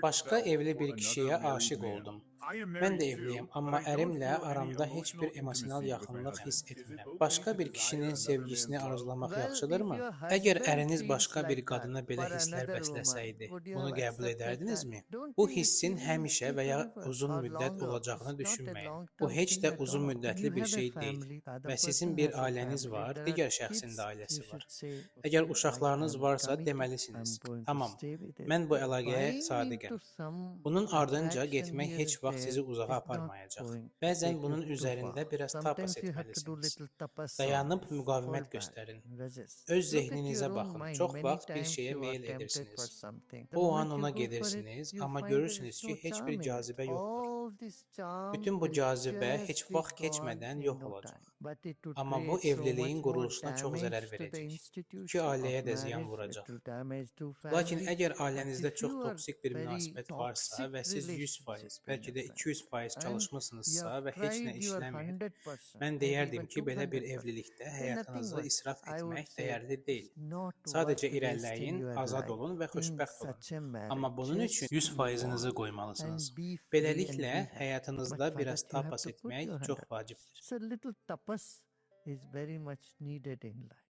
Başqa evli bir kişiyə aşiq oldum. Mən də evliyəm, amma ərimlə aramda heç bir emosional yaxınlıq hiss etmirəm. Başqa bir kişinin sevgisini arzulamaq yaxşıdırmı? Əgər əriniz başqa bir qadına belə hisslər bəsləsəydi, bunu qəbul edərdinizmi? Bu hissin həmişə və ya uzun müddət olacağını düşünməyin. Bu heç də uzun müddətli bir şey deyil. Və sizin bir ailəniz var, digər şəxsin də ailəsi var. Əgər uşaqlarınız varsa, deməlisiniz: tamam, mən bu əlaqəyə sadiqəm. Bunun ardınca getmək heç vaxt sizi uzağa aparmayacaq. Bəzən bunun üzərində biraz tapas etməlisiniz. Dayanıb müqavimət göstərin. Öz zehninizə baxın. Çox vaxt bir şeyə meyl edirsiniz. O an ona gedirsiniz, amma görürsünüz ki, heç bir cazibə yoxdur. Bütün bu cazibə heç vaxt keçmədən yox olacaq. Amma bu evliliyin quruluşuna çox zərər verəcək. İki ailəyə də ziyan vuracaq. Lakin əgər ailənizdə çox toksik bir münasibət varsa və siz 100%, bəlkə də 200% çalışmısınızsa və heç nə işləmir, mən deyərdim ki, belə bir evlilikdə həyatınızı israf etmək dəyərli deyil. Sadəcə irəliləyin, azad olun və xoşbəxt olun. Amma bunun üçün 100%-inizi qoymalısınız. Beləliklə, həyatınızda biraz tapas etmək çox vacibdir. So little tapas is very much needed in life.